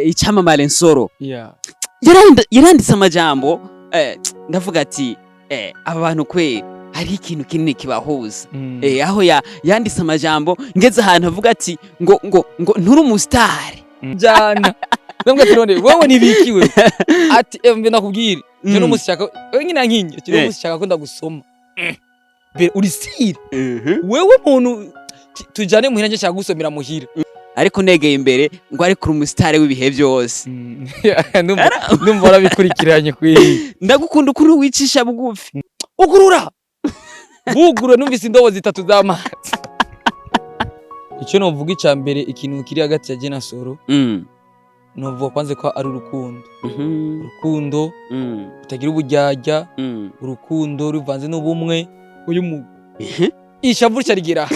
icamamare Nsoro Yeah. yaranditse amajambo ndavuga ati aba bantu kweri hari ikintu kinini kibahuza aho yanditse amajambo ngeze ahantu avuga ati ngo nturi umusitari Jana Nambwa turone wewe nibikiwe ati mbe nakubwira je no musishaka nyina nkinye je no musishaka ko ndagusoma be uri sire wewe muntu tujane muhira nje cyagusomera muhira ariko negeye imbere ngo ari kuri umusitari w'ibihe byose ndumva arabikurikiranye kwi ndagukunda ukuri wicisha bugufi ukurura bugura numvise indobo zitatu z'amazi icyo novuga icambere ikintu kiri hagati ya je na Soro novuga kwanze ko ari urukundo urukundo utagira ubujyajya urukundo ruvanze n'ubumwe uyu mu ishavu cyarigira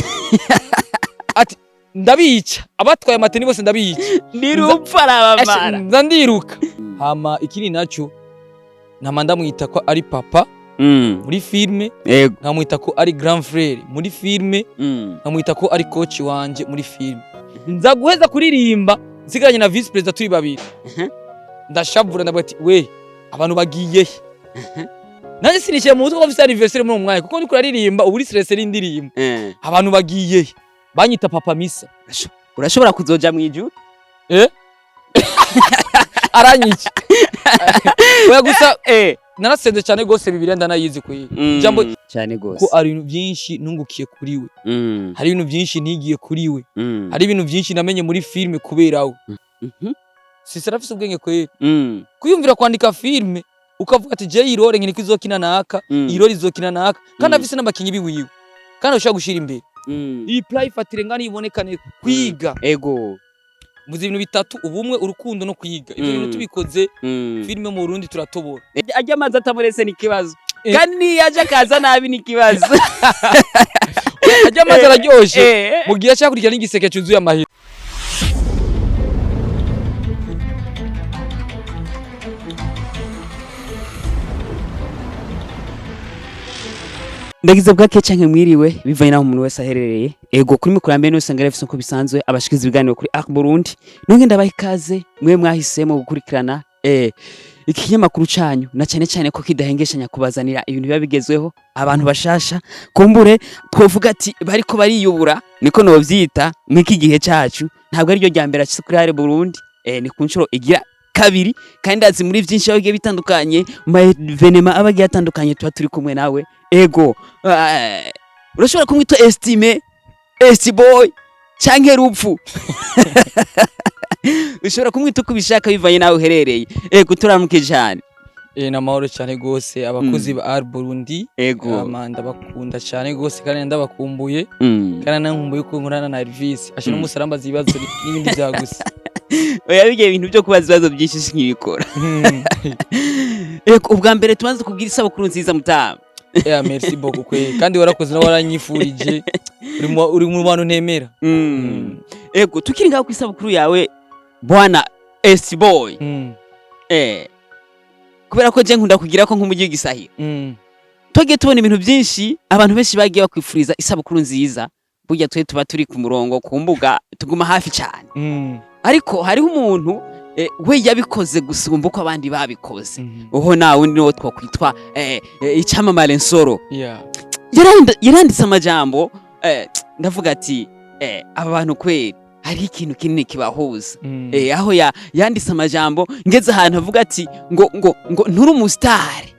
ati ndabica abatwaye amateni bose ndabica ndirupfa arabamara ndandiruka hama ikiri naco namanda mwita ko ari papa muri filme nkamwita ko ari grand frère muri filme nkamwita ko ari coach wanje muri filme nza guheza kuririmba nsigaranye na vice president turi babiri ndashavura ndabati we abantu bagiye nanje sinishiye mu mutwe ko office anniversaire muri umwanya kuko ndiko aririmba uburi stress rindirimba abantu bagiye banyita papa misa urashobora kuzoja mwijuru aranyica oya gusa narasenze cyane gose bibiri ndanayizi kuyi jambo cyane gose ko ari ibintu byinshi nungukiye kuri we hari ibintu byinshi ntigiye kuri we hari ibintu byinshi namenye muri filme kubera we sisarafise ubwenge kwera kuyumvira kwandika filme ukavuga ati je irore nkini kwizokina naka irore izokina naka kandi afise n'abakinyi biwiwe kandi ushaka gushira imbere iyi play fatire ngani ibonekane kwiga ego muzi ibintu bitatu ubumwe urukundo no kwiga ibyo bintu tubikoze filme mu Burundi turatobora ajya amazi atamurese n'ikibazo kandi yaje kaza nabi n'ikibazo ajya amazi araryoshe mu gihe cyako kurya n'igiseke cyuzuye amahira ndagize bwake canke mwiriwe bivanye naho umuntu wese aherereye ego kuri mikoro yambere no sangara fise uko bisanzwe abashikiza ibiganiro kuri Arc Burundi nonge ndabaha ikaze mwe mwahisemo gukurikirana ikinyamakuru canyu na cyane ko kidahengeshanya kubazanira ibintu biba bigezweho abantu bashasha kumbure twovuga ati bariko bariyubura niko no vyita mwiki gihe cacu ntabwo ari ryo ryambere cyose kuri Arc Burundi ni kunshuro igira kabiri kandi azi muri byinshi abagiye bitandukanye mu evenema abagiye atandukanye tuba turi kumwe nawe ego urashobora kumwita estime boy canke rupfu ushobora kumwita uko ubishaka bivanye nawe uherereye ego turamuke cyane namahoro cyane gose abakozi ba Arc Burundi ego amanda bakunda cyane gose kandi ndabakumbuye kandi nankumbuye ko nkorana na Elvis ashira umusaramba zibazo n'ibindi byagusa oya bigiye ibintu byo kubaza ibibazo byinshi nkibikora ego ubwa mbere tubanze kubwira isabukuru nziza mutama merci beaucoup kwe kandi warakoze na waranyifurije uri mu bantu ntemera ego tukiri ngaho ku isabukuru yawe bwana S boy kubera ko je nkunda kugira ko nk'umujyi gisahira twagiye tubona ibintu byinshi abantu benshi bagiye bakwifuriza isabukuru nziza burya twe tuba turi ku murongo ku mbuga tuguma hafi cyane ariko hariho umuntu we yabikoze gusumba uko abandi babikoze oho nawe niwo twakwitwa icamamare Nsoro yaranditse amajambo ndavuga ati aba bantu kweri hari ikintu kinini kibahuza aho yanditse amajambo ngeze ahantu avuga ati ngo nturi umusitari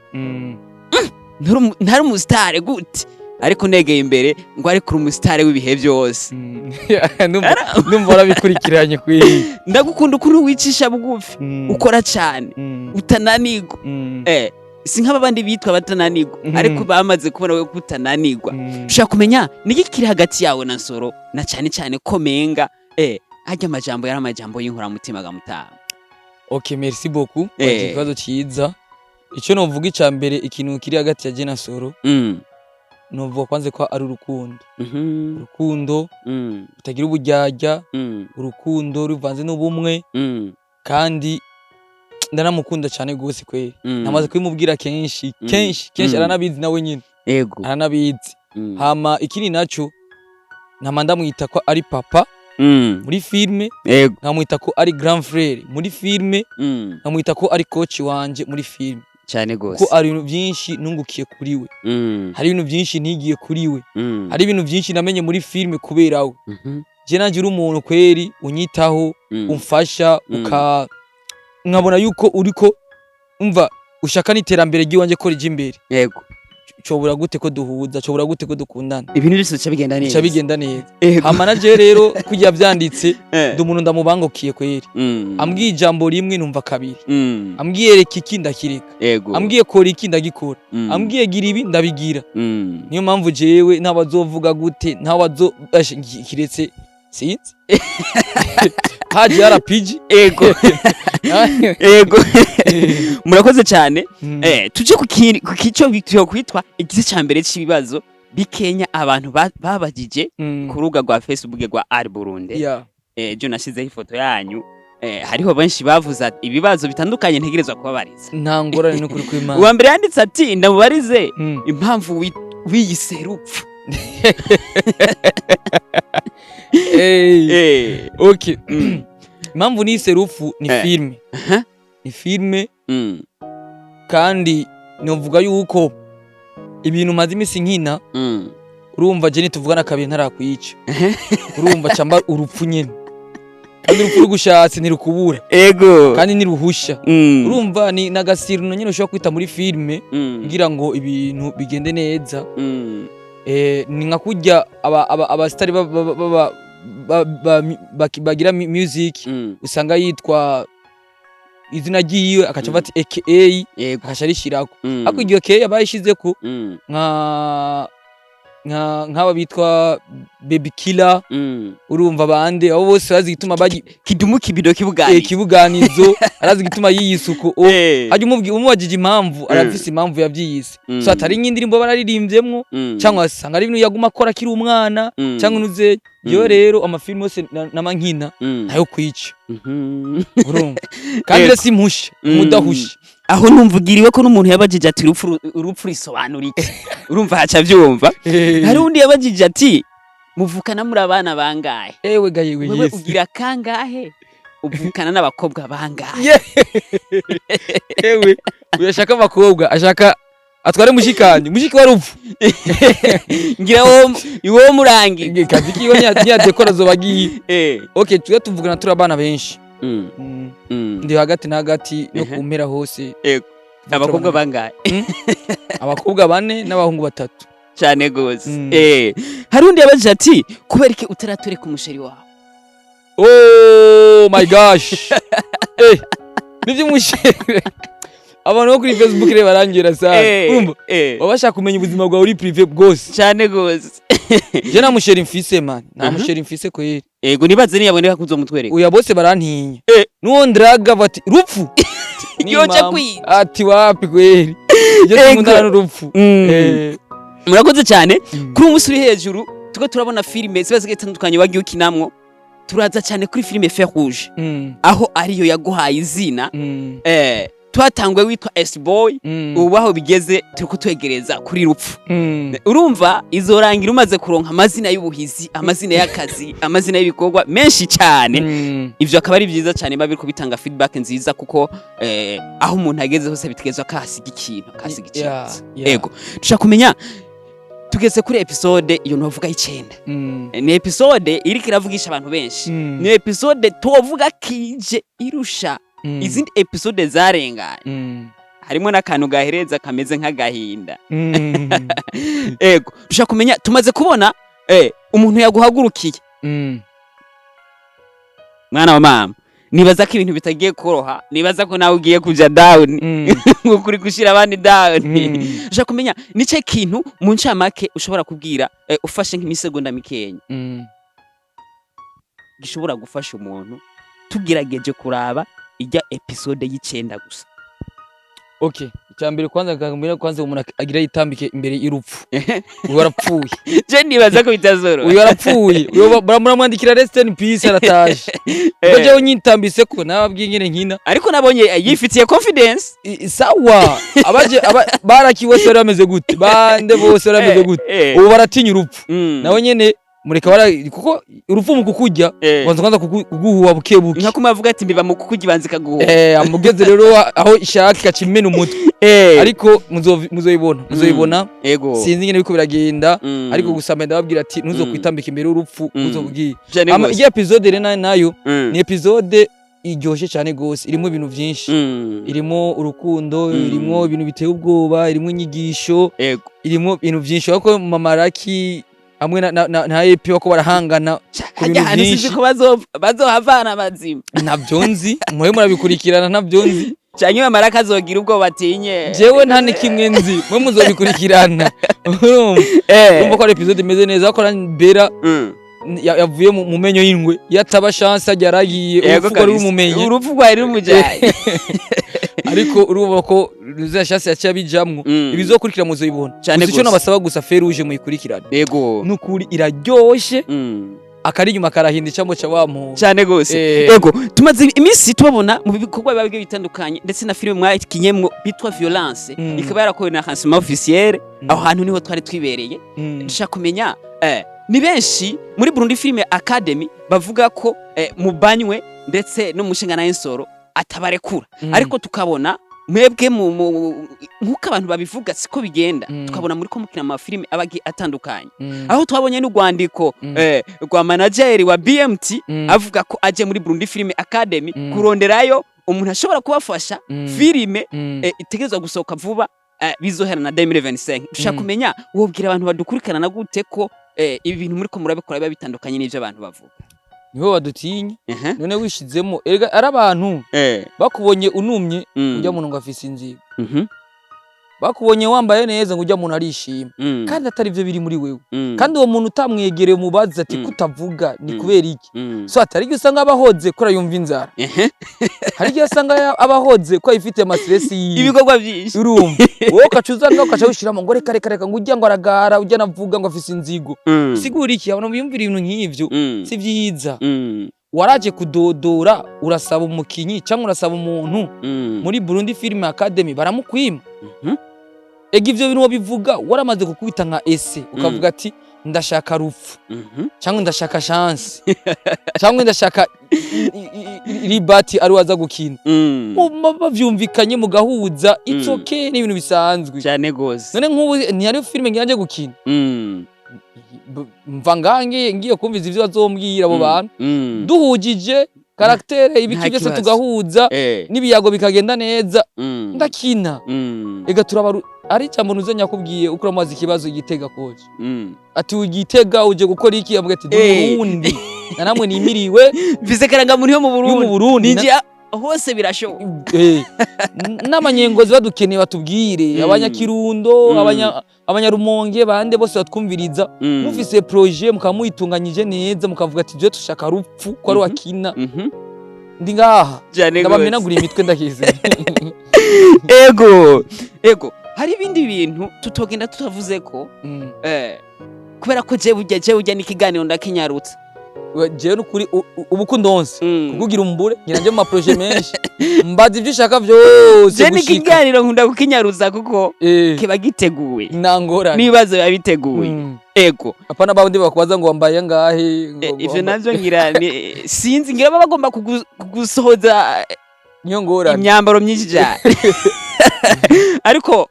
ntari umusitari gute ariko negeye imbere ngo ari kuri umusitari w'ibihe byose ndumva arabikurikiranye kwi ndagukunda ukuri wicisha bugufi ukora cyane utananirwa si nk'abandi bitwa batananirwa ariko bamaze kubona we kutananirwa ushaka kumenya niki kiri hagati yawe na Nsoro na cyane ko menga ajya amajambo yari amajambo y'inkora mutima gamutama okay merci beaucoup ikibazo cyiza icyo novuga icambere ikintu kiri hagati ya je na Nsoro novuga kwanze ko ari urukundo urukundo utagira ubujyajya urukundo ruvanze n'ubumwe kandi ndanamukunda cyane gose kwe namaze kwimubwira kenshi aranabizi nawe nyine yego aranabizi hama ikiri naco namanda mwita ko ari papa muri filme nkamwita ko ari grand frère muri filme nkamwita ko ari coach wanje muri filme cyane gose ko ari ibintu byinshi nungukiye kuri we hari ibintu byinshi ntigiye kuri we hari ibintu byinshi namenye muri filme kubera we je nagira umuntu kweri unyitaho umfasha nkabona yuko uriko umva ushaka n'iterambere ry'iwanje ko rije imbere yego cobura gute ko duhuza cobura gute ko dukundana ibintu byose bica bigenda neza hama naje rero kujya byanditse ndi umuntu ndamubangukiye kweri ambwiye ijambo rimwe numva kabiri ambwiye reka iki ndakireka ambwiye kora iki ndagikora ambwiye gira ibi ndabigira niyo mpamvu jewe ntabazovuga gute kiretse sinzi haje RPG ego murakoze cyane tuje ku kico bitiyo kwitwa igice cyambere cy'ibibazo bikenya abantu babagije ku rubuga rwa Facebook rwa Ari Burundi jo nashizeho ifoto yanyu hariho benshi bavuza ibibazo bitandukanye ntegerezwa kubabariza nta ngorane no kuri kw'Imana uwa mbere yanditse ati ndamubarize impamvu wiyise rupfu okay impamvu nise rufu ni filme ni filme kandi novuga yuko ibintu maze imisi nkina urumva je nituvugana kabiri ntarakwica urumva camba urupfu nyene kandi urupfu rugushatse ntirukubura kandi niruhusha urumva ni nagasiro nyene ushobora kwita muri filme ngira ngo ibintu bigende neza ni nka kujya abastari bagira music usanga yitwa izina ryiwe akaca bati AKA akaca rishirako ako iryo AKA yabayishize ko nk'aba bitwa Baby Killer urumva bande abo bose bazi gituma bagi kidumu kibido kibuganizo arazi gituma yiyisuko haje umubajije impamvu arafise impamvu yavyiyise so atari nk'indirimbo bararirimvyemwo cyangwa asanga ari ibintu yaguma akora kiri umwana cyangwa nuze yo rero amafilm yose namankina nayo kwica urumva kandi rero simpushe mudahushe aho numvugiriwe ko n'umuntu yabajije ati urupfu risobanura iki urumva haca byumva hari undi yabajije ati muvukana muri abana bangahe ewe gayewe wewe ugira kangahe uvukana n'abakobwa bangahe ewe uyashaka abakobwa ashaka atware mushiki wa rupfu ngira wo murangi kazi kiyo nya dekora zo bagiye okay tuye tuvugana turi abana benshi ndi hagati na hagati no kumpera hose abakobwa bangahe abakobwa 4 n'abahungu 3 cyane gose hari undi yabaje ati kubera iki utaratoreka umusheri wawe oh my gosh nivyo musheri abantu bo kuri Facebook re barangira sana umva babasha kumenya ubuzima bwawe uri privé bwose cyane gose je na musheri mfise man na musheri mfise ko yeri ego nibaze ni yaboneka kuzomutwereka uya bose barantinya nuwo ndraga bati rupfu yoje kwi ati wapi kweri je tumundana n'urupfu murakoze cyane kuri umusuri hejuru tuko turabona filime zibaze gitandukanye wagiye ukinamwo turaza cyane kuri filime Fer Rouge aho ariyo yaguhaye izina twatangwe witwa S-Boy ubaho bigeze turiko twegereza kuri rupfu urumva izorangira umaze kuronka amazina y'ubuhizi amazina y'akazi amazina y'ibikorwa menshi cyane ivyo akaba ari byiza cyane babiriko bitanga feedback nziza kuko aho umuntu ageze hose bitegezwa kasiga ikintu yego dushaka kumenya tugeze kuri episode iyo ntuvuga 9 ni episode iriko iravugisha abantu benshi ni episode tovuga kije irusha izindi episode zarenganye harimo n'akantu gahereza kameze nk'agahinda ego dushaka kumenya tumaze kubona umuntu yaguhagurukiye mwana wa mama nibaza ko ibintu bitagiye koroha nibaza ko nawe ugiye kuja down ukuri gushira abandi down dushaka kumenya nice kintu mu ncamake ushobora kubwira ufashe nk'imisegonda mikenya gishobora gufasha umuntu tugerageje kuraba ijya episode y'icenda gusa okay icyambere kwanza umuntu agira yitambike imbere y'urupfu uyu warapfuye je nibaza ko bitazoro uyu warapfuye uyu muramwandikira rest in peace arataje baje unyitambise ko nababwiye ngene nkina ariko nabonye yifitiye confidence sawa abaje baraki bose barameze gute bande bose barameze gute ubu baratinya urupfu nawe nyene mureka kuko urupfu mu kukurya banza kwanza kuguhuwa buke buke nka kuma avuga ati mbiba mu kukurya banza kaguhuwa amugeze rero aho ishaka ikacimena umutwe ariko muzoyibona sinzi nyine biko biragenda ariko gusamba ndababwira ati ntuzokwitambika imbere y'urupfu uzobwiye iyi episode rero nayo ni episode iryoshe cyane gose irimo ibintu byinshi irimo urukundo irimo ibintu biteye ubwoba irimo inyigisho irimo ibintu byinshi ariko Mama Lucky hamwe na EP wako barahangana byinshi ko bazohavana bazima ntabyo nzi mwe murabikurikirana ntabyo nzi cyane Mama Lucky azogira ubwo batinye jewe nta nikimwe nzi mwe muzobikurikirana urumva ko episode imeze neza akora Bera yavuye mu menyo y'ingwe yataba chance ajyaragiye urupfu ruri mumenye urupfu rwari rumujaye ariko urumva ko ruza chance yacabijamwo ibizokurikira muzoyibona cyane cyo nabasaba gusa Feruje muyikurikirana yego nukuri iraryoshe akari nyuma karahinda cyamo cha wamo cyane gose yego tumaze iminsi tubabona mu bikorwa biba bitandukanye ndetse na filime mwakinyemwo bitwa Violence ikaba yarakowe na Hansima officiel aho hantu niho twari twibereye dushaka kumenya ni benshi muri Burundi Film Academy bavuga ko mubanywe ndetse no mushingana y'insoro atabarekura ariko tukabona mwebwe nkuko abantu babivuga siko bigenda tukabona muri ko mukina ama filime abagi atandukanye aho twabonye n'ugwandiko rwa manager wa BMT avuga ko aje muri Burundi Film Academy kuronderayo umuntu ashobora kubafasha filime itegerezwa gusohoka vuba bizohera na 2025 dushaka kumenya wobwira abantu badukurikirana gute ko ibintu muri ko murabikora biba bitandukanye n'ivyo abantu bavuga niho badutinye none wishizemo erega ari abantu bakubonye unumye ujya muntu ngo afise inzigo bakubonye wambaye neza ngo ujya muntu arishima kandi atari byo biri muri wewe kandi uwo muntu utamwegereye mubaza ati kutavuga ni kubera iki so atari cyo usanga abahoze kora yumva inzara hari cyo usanga abahoze ko ifite stress ibikorwa byinshi urumva wowe kacuza ngo kacawushiramo ngo reka ngo ujya ngo aragara ujya navuga ngo afise inzigo sigura iki abantu biyumvira ibintu nk'ivyo si byiza waraje kudodora urasaba umukinyi cyangwa urasaba umuntu muri Burundi Film Academy baramukwima ega ivyo bintu bivuga waramaze gukubita nka ese ukavuga ati ndashaka rupfu cyangwa ndashaka chance cyangwa ndashaka ribati ari waza gukina bavyumvikanye mugahuza it's okay ni ibintu bisanzwe cyane gose none nk'ubu ni ari filime ngiye gukina mva ngiye kumviza ivyo bazombwira abo bantu duhujije karaktere ibiki byose tugahuza nibiyago bikagenda neza ndakina ega turaba ari cyambo nuzenya kubwiye uko amazi kibazo igitega koje ati ugitega uje gukora iki avuga ati Burundi namwe nimiriwe mvise karanga muri yo mu Burundi nje hose birasho n'amanyengozi badukeneye batubwire abanyakirundo abanyarumonge bande bose batwumviriza mufise projet mukamuyitunganyije neza mukavuga ati je tushaka rupfu ko ari wakina ndi ngaha ndabamenagura imitwe ndakize ego hari ibindi bintu tutogenda tutavuze ko kubera ko je burya n'ikiganiro ndakinyarutse jewe nukuri ubuko ndonse kugira umbure nyiranje mu projet menshi mbaza ivyo ushaka vyose je n'ikiganiro nkunda kukinyaruza kuko kiba giteguwe nangora nibazo yabiteguye ego apana bawundi bakubaza ngo wambaye ngahe ivyo navyo ngira sinzi ngira bagomba kugusohoza niyo ngora imyambaro myinshi cyane ariko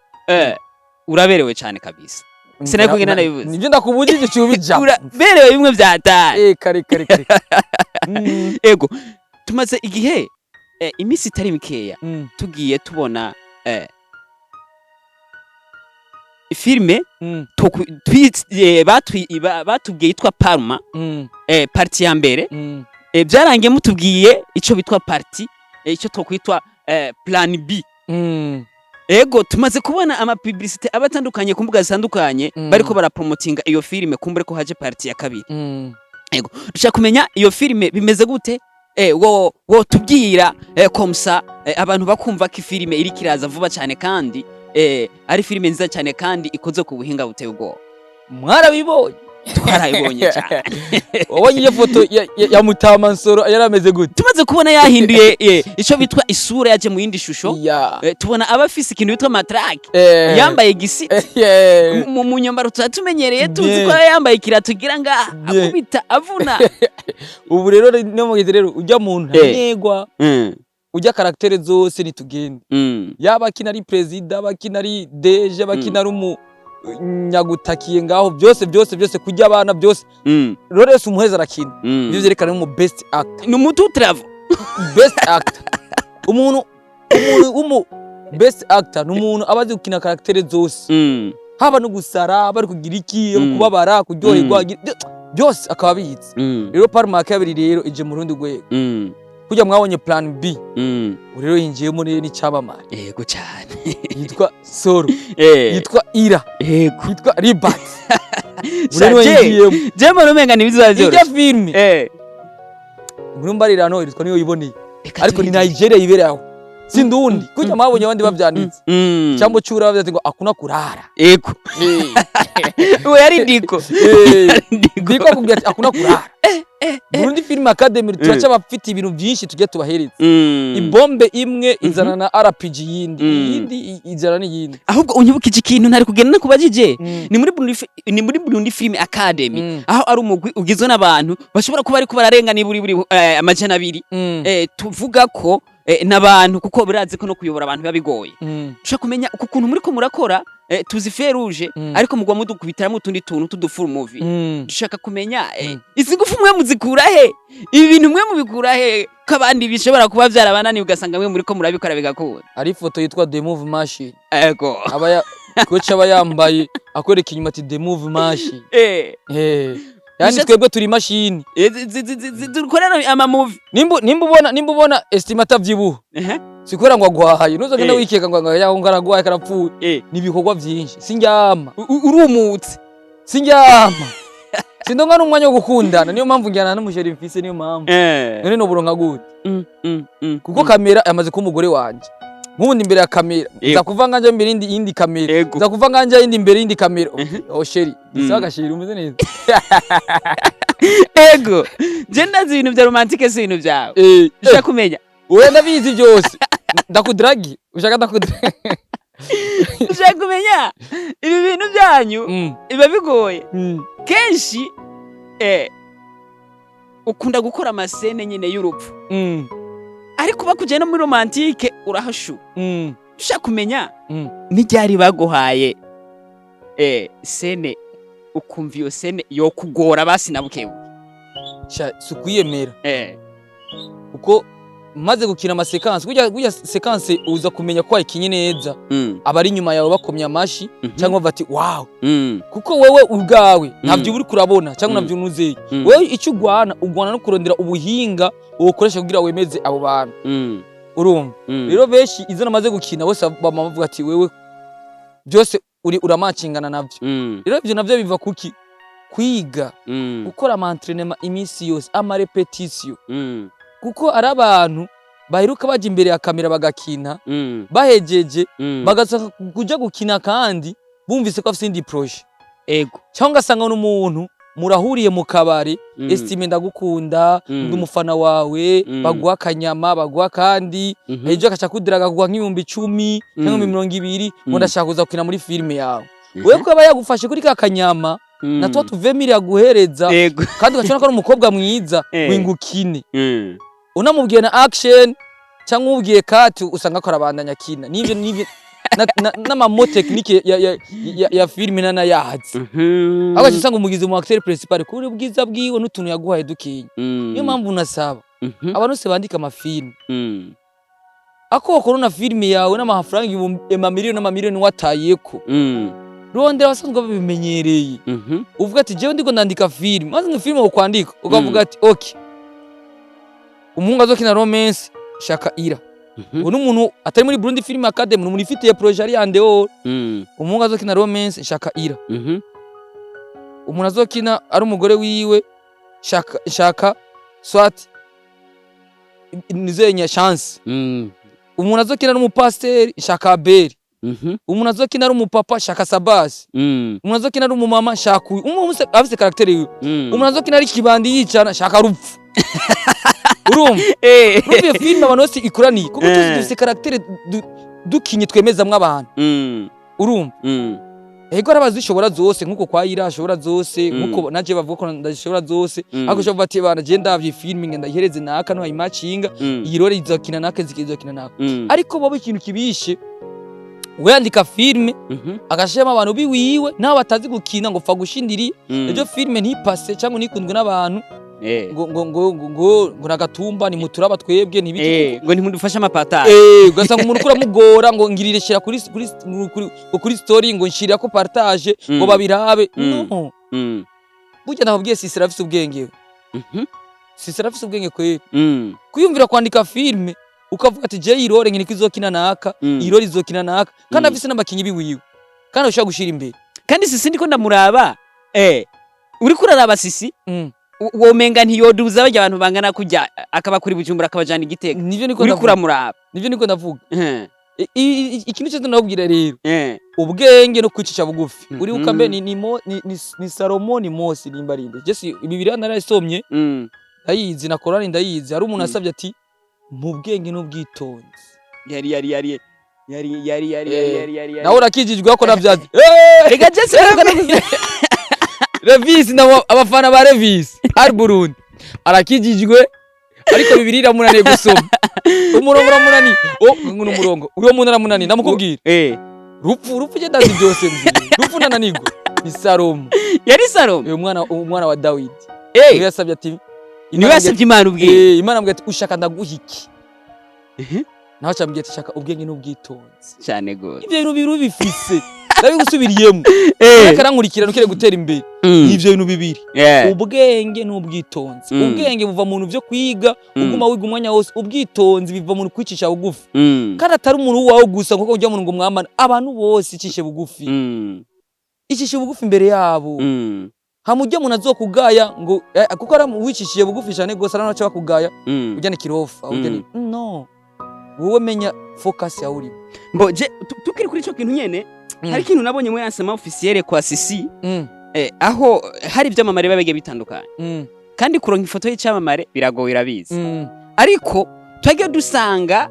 uraberewe cyane kabisa sinako ngena nabivuze nivyo ndakubujije cyubija uraberewe bimwe byataye kare ego tumaze igihe imisi itari mikeya tugiye tubona filme batubwiye yitwa Parma parti ya mbere byarangiye mutubwiye ico bitwa parti ico tokwitwa plan B ego tumaze kubona ama publicité abatandukanye ku mbuga zitandukanye bariko barapromotinga iyo filme kumbure ko haje parti ya kabiri ego dushaka kumenya iyo filme bimeze gute wo tubwira komsa abantu bakumva ko filme iri kiraza vuba cyane kandi ari filme nziza cyane kandi ikoze ku buhinga buteye ubwoba mwarabibonye twarayibonye cyane. wabonye iyo foto ya Mutama Nsoro yarameze gute? Tumaze kubona yahinduye ico bitwa isura yaje mu yindi shusho, tubona abafise ikintu bitwa matrake, yambaye gisiti mu nyambaro tumenyereye, tuzi ko yambaye ikirato gira nga akubita avuna. Ubu rero no mugeze rero ujya muntu ntanyegwa, ujya karaktere zose nitugende, yaba akina ari president, abakina ari deje, abakina ari nyagutakiye ngaho, byose kujya abana byose. Rores umuheza arakina, byo byerekana mu best actor, ni umutu travel best actor. umuntu best actor n'umuntu abazi gukina karaktere zose, haba no gusara, bari kugira iki, kubabara, kuryoherwa, byose akaba bizi. Rero Palma ya kabiri rero ije mu rundi rwego, kujya mwabonye plan B, rero yinjiye muri ni cyabamara. Yego cyane, yitwa Soro, yitwa Ira, yitwa Ribat. Rero yinjiye jema rumenga nibizazyo ijya filme muri mbarirano iritwa niyo yiboneye, ariko ni Nigeria yiberaho sindundi. Kujya mwabonye abandi bavyanditse cyambo cyura bavyanditse ngo akuna kurara. Ego we yari ndiko ndiko kubwira ati akuna kurara. Burundi Film Academy turaca bafite ibintu byinshi tujye tubahereza. Ibombe imwe izana na RPG yindi izana n'iyindi. Ahubwo unyibukije ikintu ntari kugenda nakubajije, ni muri Burundi Film Academy, aho ari umugwi ugizwe n'abantu bashobora kuba ari ko bararenga ni buri amajana 2, tuvuga ko n'abantu kuko birazi ko no kuyobora abantu babigoye. Ushaka kumenya uko kuntu muri ko murakora, tuzi feruje ariko mugwa mudukubitira mu tundi tuntu tudufuru movie. Dushaka kumenya izi ngufu mwe muzikura he, ibi bintu mwe mubikura he, kabandi bishobora kuba byarabanani ugasanga mwe muri ko murabikora bigakura. Ari foto yitwa The Move Machine, ego kocha bayambaye akwereka inyuma ati The Move Machine. Yani twebwe turi machine dukorera ama movie. Nimba ubona estimata vyibuho sikora ngo agwahaye, nuzagenda wikeka ngo ngaragwaye karapfuye. Nibikorwa byinshi, sinjyama urumutse, sinjyama sindonga n'umwanya wo gukundana, niyo mpamvu njyana n'umusheri mfise, niyo mpamvu none no buronka gute kuko kamera yamaze ko umugore wanje nkubundi imbere ya kamera zakuva nganje imbere indi kamera, zakuva nganje indi imbere indi kamera. Sheri bisaga sheri umeze neza. Ego je ndazi ibintu bya romantique, si ibintu byawe. Ushaka kumenya we ndabizi byose, ndakudragi ushaka ndakudragi. Ushaka kumenya ibi bintu byanyu iba bigoye kenshi, ukunda gukora amasene nyine y'urupfu, ariko bakujye no muri romantique urahashu. Ushaka kumenya n'iryari baguhaye sene ukumva iyo sene yo kugora basi nabukewe sukuyemera, uko maze gukina ama sequence kujya sequence uza kumenya ko ikinye neza, abari nyuma yawe bakomya amashi cyangwa bati wow, kuko wewe ubwawe ntabyo uri kurabona cyangwa nabyo nuzeye. Wewe icyo ugwana no kurondera ubuhinga ukoresha kugira wemeze abo bantu, urumva. Rero benshi izana maze gukina bose bamavuga ati wewe byose uramacingana nabyo. Rero ibyo nabyo biva kuki kwiga, gukora ama entraînement iminsi yose, ama repetition, kuko ari abantu baheruka baje imbere ya kamera bagakina, bahejeje bagasaka kuja gukina kandi bumvise ko afite indi projet. Ego cyangwa ngasanga n'umuntu murahuriye mu kabari, estime ndagukunda, ndi umufana wawe, baguha kanyama, baguha kandi ejo akaca kudiraga kuguha nk'ibihumbi 10 cyangwa 20 ngo ndashaka kuza gukina muri filme yawe. Wewe ko aba yagufashe kuri ka kanyama na twa tuvemire yaguhereza, kandi ugacona ko ari umukobwa mwiza wingukine. Unamubwiye na action cyangwa ubwiye kati usanga ko arabandanya kina nivyo n'amamo technique ya filme nana yahazi. Aba cyasanga umugize mu acteur principal kuri ubwiza bwiwe n'utuntu yaguhaye dukiye. Niyo mpamvu nasaba abantu se bandika amafilme, ako korona filme yawe n'amafaranga amamiliyoni watayeko, rondera abasanzwe babimenyereye. Uvuga ati jewe ndiko ndandika filme, maze ngifilme ukwandika ukavuga ati okay, umuhungu azokina romance shaka Ira. Ubu n'umuntu atari muri Burundi Film Academy, n'umuntu ifitiye projet ari andeo. Umuhungu azokina romance shaka Ira. Umuntu azokina ari umugore wiwe shaka Swat nizenya chance. Umuntu azokina n'umupasiteri shaka Beri. umuntu azokina ari umupapa shaka Sabasi, umuntu azokina ari umumama shaka uyu, umuntu afise karaktere yiwe, umuntu azokina ari kibandi yicana shaka Rupfu. Urumva iyo filime abantu bose ikoraniye kuko tuzi dufise karaktere dukinye twemezamwe abantu. Urumva ego arabazishobora zose nkuko kwa Ira ashobora zose nkuko naje bavuga ko ndashobora zose ariko cyo bati bana je ndavye filime ngenda ihereze naka no imacinga iyirore izokina naka zikizokina naka ariko bobo ikintu kibishe wandika filime agashema abantu biwiwe naho batazi gukina ngo fa gushindiri ejo filime ntipase cyangwa nikundwe n'abantu ngo nagatumba ni muturaba twebwe nibiki ngo ntimudufasha amapata ugasanga umuntu kuramugora ngo ngirire shira kuri story ngo nshirira ko partage ngo babirabe no burya nababwiye Sisera afise ubwenge Sisera afise ubwenge kweli kuyumvira kwandika filime ukavuga ati je irore nkini kizokina naka irore izokina naka kandi afise n'abakinyi biwiwe kandi ushaka gushira imbere kandi Sisi ndiko ndamuraba uri kuraraba Sisi womenga ntiyoduza bajya abantu bangana kujya akaba kuri Bujumbura akabajana Igitega nivyo niko uri kuramuraba nivyo niko ndavuga ikintu cyo ndabwira rero ubwenge no kwicisha bugufi uri ukambe ni Salomo ni Mose nimbarinde je Bibiliya narayisomye ndayizi na Korani ndayizi hari umuntu asabye ati mu bwenge n'ubwitonzi yari nawe urakijijwe ko navyazi rega je Revis na abafana ba Revis ari Burundi arakijijwe ariko Bibiliya iramunaniye gusoma umurongo uramunani umurongo uriyo muntu aramunani ndamukubwira Rupfu je ndazi byose mbiri Rupfu nananirwa ni Salomo yari Salomo umwana wa Dawidi yasabye ati niwe yasabye Imana ubwenge Imana ambwiye ati ushaka ndaguhiki naho cyambwiye ati shaka ubwenge n'ubwitonzi cyane gose ibyo bintu biru bifise ndabigusubiriyemo karankurikira nukire gutera imbere ivyo bintu bibiri ubwenge n'ubwitonzi ubwenge buva mu bintu byo kwiga uguma wiga umwanya wose ubwitonzi biva mu kwicisha bugufi kandi atari umuntu wawe gusa nkuko ujya mu ngo mwamana abantu bose icishe bugufi icishe bugufi imbere yabo hamujya umuntu azokugaya ngo kuko wicishije bugufi cyane gose arano cyo bakugaya ujyane kirofa ujyane no wowe menya focus ya uri mbo je tukiri kuri cyo kintu nyene hari kintu nabonye muri ansema officiel kwa Sisi aho hari ibyamamare babege bitandukanye kandi kuronka ifoto y'icamamare biragoye irabizi ariko twage dusanga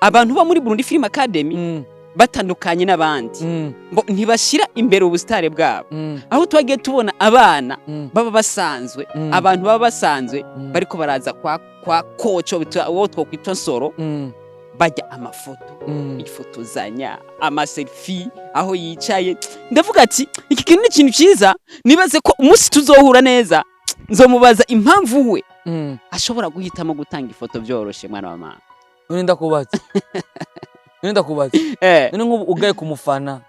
abantu ba muri Burundi Film Academy batandukanye n'abandi ntibashira imbere ubustare bwabo aho twage tubona abana baba basanzwe abantu baba basanzwe bariko baraza kwa koco wo twokwita Nsoro bajya amafoto ifotozanya ama selfie aho yicaye ndavuga ati iki kintu ni ikintu cyiza nibaze ko umunsi tuzohura neza nzomubaza impamvu we ashobora guhitamo gutanga ifoto byoroshe mwana wa mama none ndakubaza none nk'ubu ugaye kumufana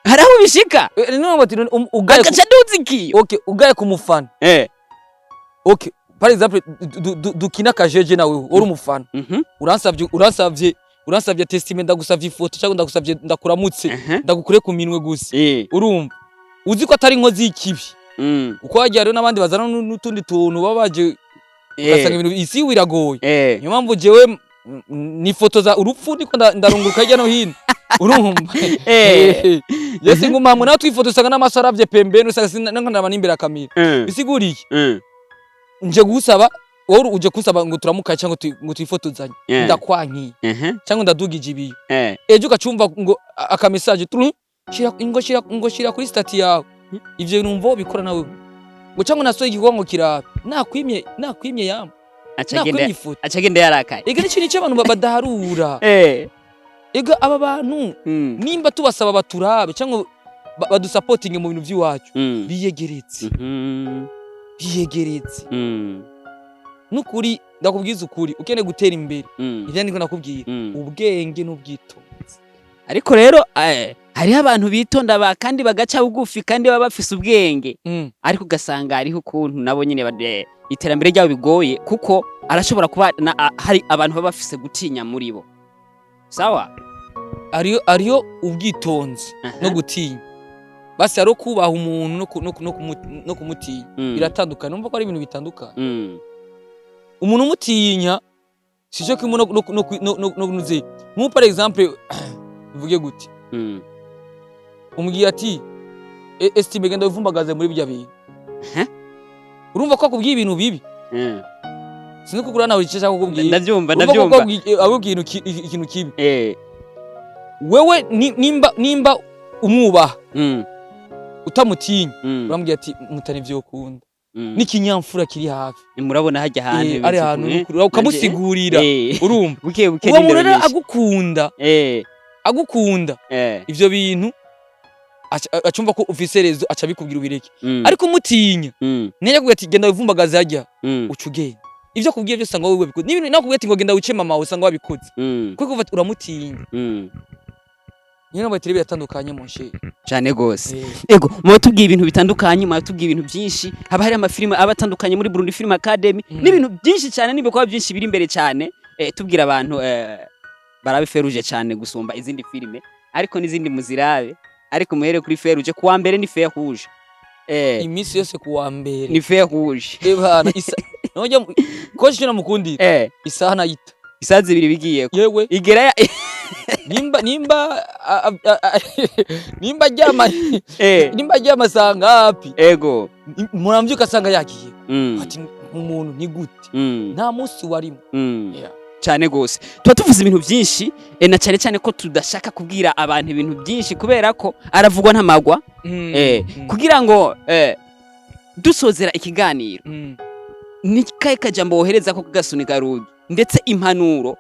hari aho bishika none bati ugaye akacaduzikiyo okay ugaye kumufana okay par exemple dukina kajeje nawe uri umufana uransavye testament ndagusavye ifoto cyangwa ndagusavye ndakuramutse ndagukure ku minwe gusa urumva uzi ko atari inkozi y'ikibi uko wagiye rero nabandi bazana n'utundi tuntu babaje ugasanga ibintu isi wiragoye niyo mpamvu jewe nifotoza urupfu ndiko ndarunguruka hirya no hino urumva yesi ngumamwe nawe twifotosanga n'amasaravye pembeni usanga nankanaba n'imbere akamira bisiguriye nje gusaba wowe uje kusaba ngo turamukaye cyangwa ngo twifotozanye ndakwankiye cyangwa ndadugije ibiyo ejo ukacumva ngo aka message shira kuri stati yawe ivyo numva bikora nawe ngo cyangwa nasoye igikongo kirabe nakwimye yamba acagenda yarakaye ega n'ikintu cy'abantu badaharura ega aba bantu nimba tubasaba baturabe cyangwa badusupporting mu bintu by'iwacu biyegeretse nukuri ndakubwiza ukuri ukene gutera imbere ivyo ndiko nakubwira ubwenge n'ubwitonzi ariko rero hariho abantu bitonda kandi bagaca bugufi kandi baba bafise ubwenge ariko ugasanga hariho ukuntu nabo nyine iterambere ryabo bigoye kuko arashobora kuba hari abantu baba bafise gutinya muri bo sawa ariyo ubwitonzi no gutinya basi ari kubaha umuntu no kumutinya biratandukana numva ko ari ibintu bitandukana umuntu umutinya sijo kimwe no nuze mu par exemple bivuge gute umbwiye ati estime genda wivumbagaze muri bya bintu urumva ko akubwiye ibintu bibi sinzi kugura nawe icyo cyangwa kukubwiye ndabyumva abubwiye ikintu kibi wewe nimba umwubaha utamutinya uramubwiye ati mutane ivyo ukunda n'ikinyamfura kiri hafi murabona hajya hantu ari hantu ukamusigurira urumva buke uwo muntu rero agukunda ivyo bintu acumva ko ufise rezo aca bikubwira ubireke ariko umutinya nenya kugira ati genda wivumbagaze hajya ucugenda ivyo kubwiye byo sanga wewe bikoze n'ibintu nakubwiye ati ngo genda wice mama usanga wabikoze kuko kuva uramutinya nyine abatiri biratandukanye mu nshi cyane gose ego mu tubwiye ibintu bitandukanye mu tubwiye ibintu byinshi haba hari amafilime abatandukanye muri Burundi Film Academy n'ibintu byinshi cyane n'ibikwa byinshi biri imbere cyane tubwira abantu barabiferuje cyane gusumba izindi filime ariko n'izindi muzirabe ariko muhere kuri Feruje kuwa mbere ni Fer Rouge imisi yose kuwa mbere ni Fer Rouge bana nojya ko cyo namukundira isaha nayita isaha zibiri bigiye yewe igera nimba ryama sanga hapi ego muramvyuka sanga yagiye ati umuntu ni gute nta munsi warimo cyane gose tuba tuvuze ibintu byinshi na cyane cyane ko tudashaka kubwira abantu ibintu byinshi kubera ko aravugwa ntamagwa kugira ngo dusozera ikiganiro ni kaye kajambo wohereza ko kugasunika rugi ndetse impanuro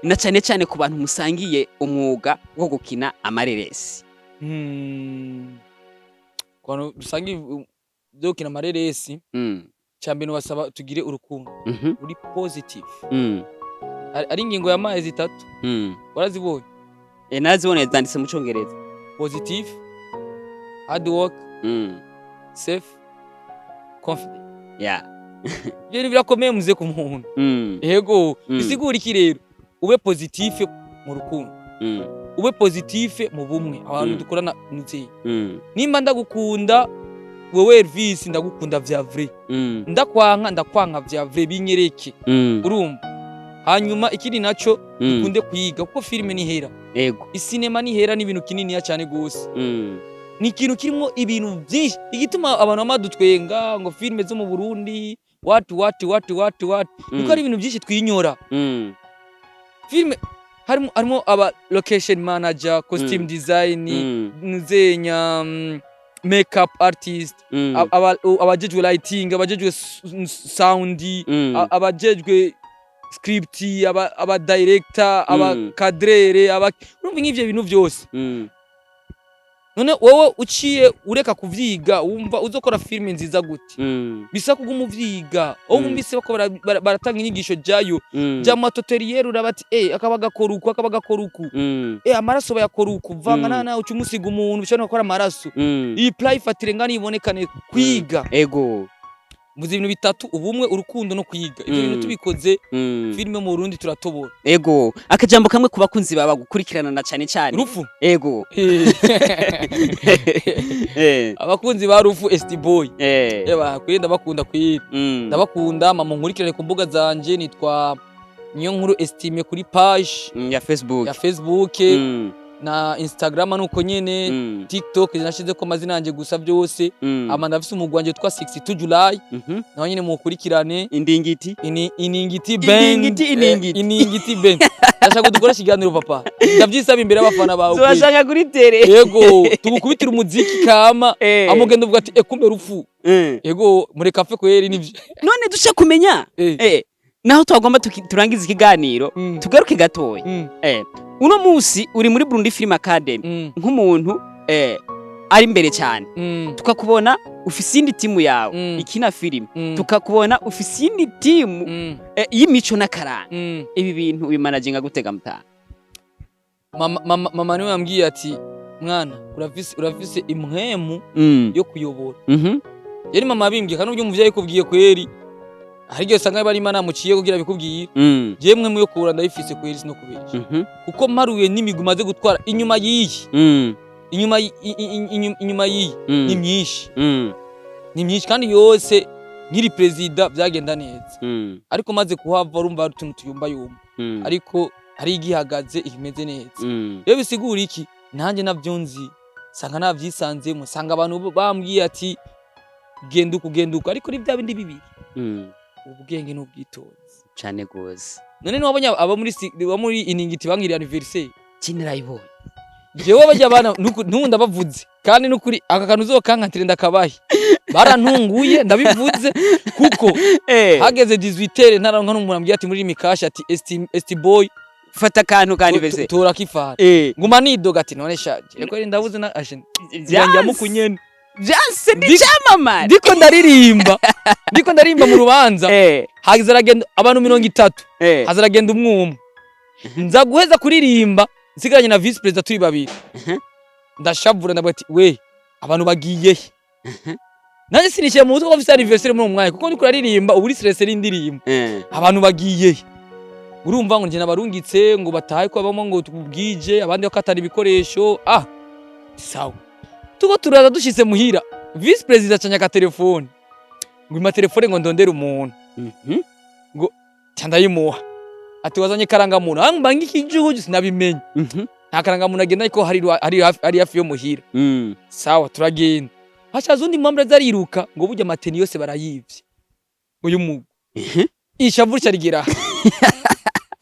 na cyane cyane ku bantu musangiye umwuga wo gukina amareresi kwano dusangiye byo gukina amareresi cyambere wasaba tugire urukundo uri positive ari ingingo ya mazi 3 warazibonye nazibonye zanditse mu Cyongereza positive hard work safe confident Ibyo birakomeye muze ku muntu yego bisigura iki rero ube positive mu rukundo ube positive mu bumwe abantu dukorana n'uzi nimba ndagukunda wewe Elvis ndagukunda vya vrai ndakwanka vya vrai binyereke urumva hanyuma ikindi naco dukunde kwiga kuko filime ni hera yego isinema ni hera ni ibintu kinini ya cyane gose ni ikintu kirimo ibintu byinshi igituma abantu bamadutwenga ngo filime zo mu Burundi watu nuko ari ibintu byinshi twinyora filime harimo aba location manager costume design nuzenya makeup artist abajejwe lighting abajejwe sound abajejwe script aba director aba cadrere urumva nk'ivyo bintu byose none wowe uciye ureka kuvyiga wumva uzokora filime nziza gute bisa kuguma uvyiga wumvise bako baratanga inyigisho jayo jama toteriere urabati akabaga koruku amaraso bayakoruku vanga na ucumusiga umuntu bishobora gukora amaraso iyi playfatire ngani ibonekane kwiga ego muzi ibintu bitatu ubumwe urukundo no kwiga ibyo bintu tubikoze filime mu Burundi turatobora ego akajambo kamwe kubakunzi baba gukurikirana na cyane cyane Rufu ego abakunzi ba Rufu ST Boy kwenda bakunda kwira ndabakunda mama nkurikirane ku mbuga zanje nitwa niyo nkuru estime kuri page ya Facebook na Instagram nuko nyene TikTok nashize ko amazina yanje gusa byose ama ndafise umugwanje twa 62 July naho nyene mukurikirane iningiti band ndashaka dukora kiganiro papa ndavyisaba imbere abafana bawe zobashaka kuri tere yego tugukubitira umuziki kama amugenda uvuga ati kumbe Rufu yego muri cafe kweri nivyo none dusha kumenya naho twagomba turangiza ikiganiro tugaruke gatoya uno musi uri muri Burundi Film Academy nk'umuntu ari imbere cyane tukakubona ufise indi timu yawe ikina film tukakubona ufise indi timu y'imico n'akaranga ibi bintu bimanaginga gutega mutana mama niwe yambwiye ati mwana urafise imhemu yo kuyobora yari mama abimbwiye kandi ubyo umuvyayi kubwiye kweri harigyo sanga bari imana muciye kugira bikubwiye jemwe muyo kura ndayifise kweri sino kubeshya kuko maruye n'imiguma maze gutwara inyuma yiyi inyuma yiyi ni myinshi kandi yose nkiri president byagenda neza ariko maze kuhava urumva utuntu tuyumba ariko hari igihagaze ikimeze neza. Iyo bisigura iki nanjye navyunzi sanga navyisanzemo sanga abantu bambwiye ati genduka ariko ni bya bindi bibiri ubwenge n'ubwitonzi cyane gose. None nabonye aba muri iningiti bangiriye anniversaire kinirayibonye jewe bajya bana ntundi abavuze kandi nukuri aka kantu uzokankatire ndakabaye barantunguye ndabivuze kuko hageze 18h ntaranka n'umuntu ambwiye ati muri mikashi ati ST boy fata kantu ka anniversaire tora kifara nguma nidoga ati none shaje eko ndavuze na ashe yanjya mukunyene byanse ndicamamara ndiko ndaririmba mu rubanza hageze aragenda abantu 30 hazaragenda umwumwe nza guheza kuririmba nsigaranye na vice president turi babiri ndashavura ndabati we abantu bagiye nanjye sinishiye mu mutwe ko office anniversaire muri umwanya kuko ndiko aririmba uburi stress rindirimba abantu bagiye urumva ngo nje nabarungitse ngo batahe ko abamo ngo tubwije abandi bakatana ibikoresho sawa tuko turaza dushitse muhira vice president acanya ka telefone ngo ima telefone ngo ndondera umuntu ngo cyandayimuha ati wazanye karanga muntu mbangi kijuju sinabimenye nta karanga muntu agenda ariko hari hafi yo muhira sawa turagenda hashaza undi mwambra zariruka ngo burya mateni yose barayivye uyu mugo ishavurika rigira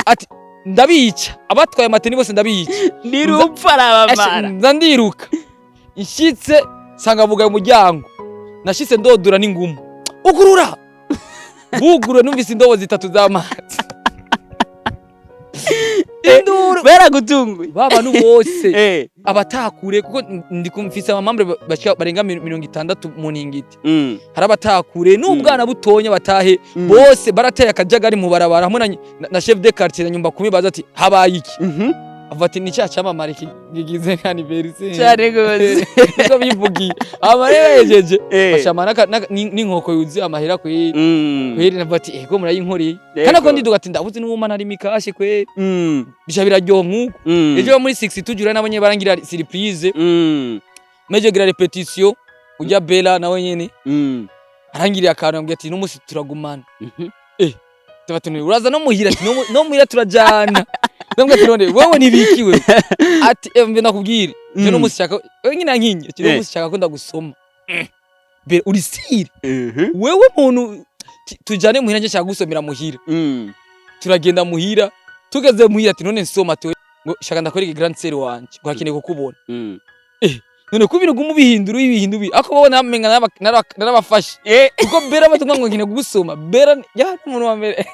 ati ndabica abatwaye amateni bose ndabica ndirupfa arabamara ndandiruka ishitse sanga buga umuryango nashitse ndodura n'ingumu ugurura bugurura numvise indobo 3 z'amazi induru baragutunguye babantu bose abatakure kuko ndi kumfisa amambre barenga 60 mu ningiti hari abatakure n'ubwana butonya batahe bose barateye akajagari mu barabara hamwe na chef de quartier na nyumba kumi baza ati habaye iki avati ni cya cyamamare kigize anniversaire cyane gose ko bivugiye amareba yejeje bashamana n'inkoko yuzuye amahera kweri navati ego murayinkoreye kana ko ndiduga ati ndavuze n'umwana ari mikashi kweri bisha biraryoha nkuko ejo muri 62 jura nabonye barangira surprise meje gira repetition ujya Bella nawe nyene arangiriye akantu ambye ati n'umusi turagumana tabatuni uraza no muhira ati no muhira turajana Nambwa tirone wewe nibikiwe ati mbe nakubwire je no mushaka nyina nkinye je no mushaka ko ndagusoma be uri siri wewe muntu tujane muhira nje cyagusomera muhira turagenda muhira tugeze muhira ati none nsoma to ngo shaka ndakora grand sale wanje gwakeneye kukubona none kubira gumubihindura ibihindura ako babona amenga narabafashe kuko Bella batumwa ngo nkine gusoma Bella ya umuntu wa mbere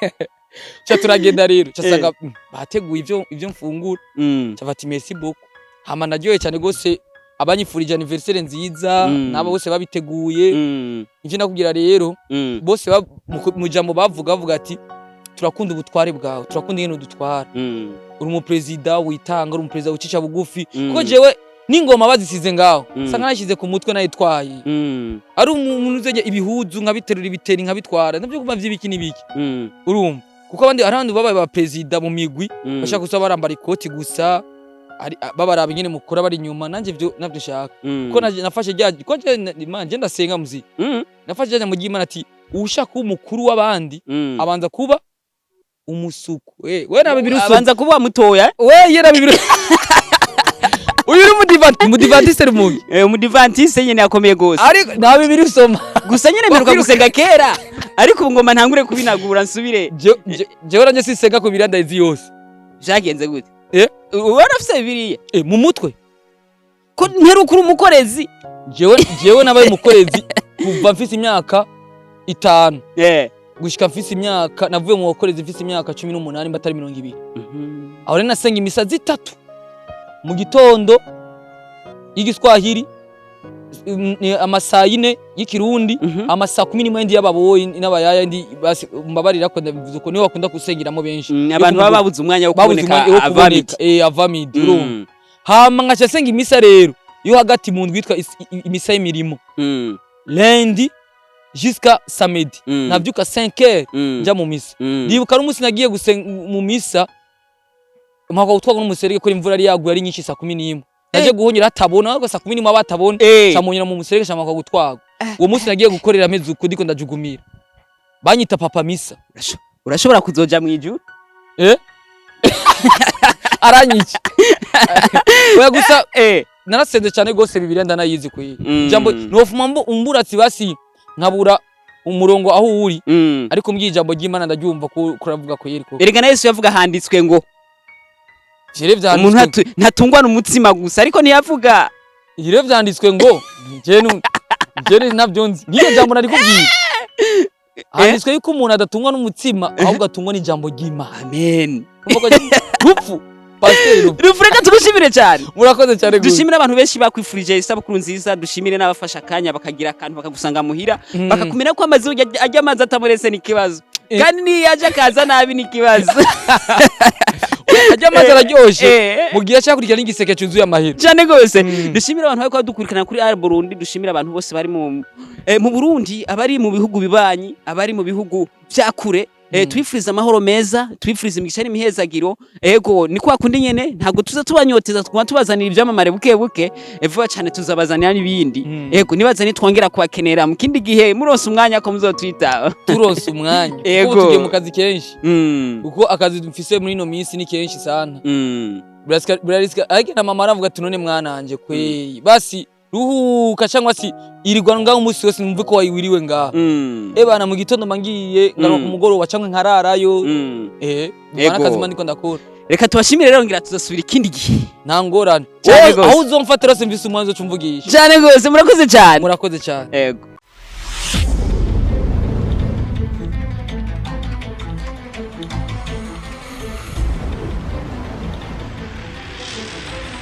cha turagenda rero cyasanga bateguye ivyo mfungura cyafati merci beaucoup hama naryoye cyane gose abanyifurije anniversaire nziza nabo bose babiteguye ivyo nakubwira rero bose mu jambo bavuga ati turakunda ubutware bwawe turakunda ingene udutwara uri mu president witanga uri mu president ucica bugufi kuko jewe n'ingoma bazisize ngaho sanga nashize ku mutwe nayitwaye ari umuntu uzeje ibihuzu nkabiterura ibiteri nkabitwara navyo kuva vy'ibiki nibiki urumva kuko abandi arandi babaye ba president mu migwi bashaka gusa barambara ikoti gusa ari babaraba nyine mukora bari nyuma nanje byo navyo shaka kuko nafashe ryaje ko nje ndasenga muzi nafashe ryaje mu gimana ati ushaka umukuru w'abandi abanza kuba umusuku we na bibiri abanza kuba mutoya we yera bibiri uyu umudivantiste rumugi umudivantiste nyene yakomeye gose ari na bibiri usoma gusa nyene mperuka gusenga kera ariko ngoma ntangure kubinagura nsubire jewe ranje sisenga ku biranda izi yose byagenze gute warafise bibiriya mu mutwe ko nterukura umukorezi jewe nabaye umukorezi kuva mfise imyaka 5 gushika mfise imyaka navuye mu bakorezi mfise imyaka 18 mbatari 20 aho rena nasenga imisazi 3 mu gitondo y'igiswahili amasayine y'ikirundi amasa 11 y'ababoyi n'abayaya ndi mbabarira ko ndabivuze ko niho bakunda gusengeramo benshi abantu baba babuze umwanya wo kuboneka avamidi urumva hama ngacha senga imisa rero yo hagati mu ndwitwa imisa y'imirimo lundi jusqu'à samedi nabyuka 5h nja mu misa ndibuka n'umunsi nagiye gusenga mu misa mpaka utwaga n'umuserege ko imvura ari yaguye ari nyinshi saa 11 naje guhonyera atabona ariko saa 11 abatabona camonyera mu muserege camaka gutwaga uwo munsi nagiye gukorera amezi uko ndiko ndajugumira banyita papa misa urashobora kuzoja mu ijuru aranyica oya gusa narasenze cyane gose Bibiliya ndanayizi kuyi jambo nofuma umburatsi basi nkabura umurongo aho uri ariko mbwijambo ry'Imana ndaryumva ko kuravuga ko yeriko erega na Yesu yavuga handitswe ngo jere vyanditswe umuntu ntatungwa n'umutsima gusa ariko ntiyavuga jere vyanditswe ngo jere navyo nzi niyo jambo nari kubwira handitswe yuko umuntu adatungwa n'umutsima ahubwo atungwa n'ijambo ry'Imana amen rupfu pasteur rufureka tugushimire cyane murakoze cyane gute dushimire abantu benshi bakwifurije isabukuru nziza dushimire n'abafasha kanya bakagira akantu bakagusanga muhira bakakumira ko amazi ajya amazi atamurese n'ikibazo kandi ni yaje akaza nabi n'ikibazo ajya amazi araryoshe mugiye cyakurikira n'igiseke cyuzuye amahera cyane gose dushimire abantu bariko dukurikirana kuri Burundi dushimire abantu bose bari mu Burundi abari mu bihugu bibanyi abari mu bihugu byakure twifuriza amahoro meza twifuriza imigisha n'imihezagiro ego ni kwa kundi nyene ntago tuza tubanyoteza twuma tubazanira ibyamamare buke buke vuba cyane tuzabazanira n'ibindi ego nibazani twongera kubakenera mu kindi gihe muronse umwanya ko muzotwita turonse umwanya kuko tugiye mu kazi kenshi kuko akazi dufise muri no minsi ni kenshi sana burariska ariko na mama aravuga ati none mwananje kwe basi ruhuka cyangwa si irigwa ngaho umunsi wose numve ko wayiwiriwe ngaho bana mu gitondo mangiye ngaruka ku mugoroba cyangwa nkararayo mwana kazi mandi ko ndakora reka tubashimire rero ngira tuzasubira ikindi gihe nta ngorane aho uzomfatira simvise umwanzo cumvugisha cyane gose murakoze cyane ego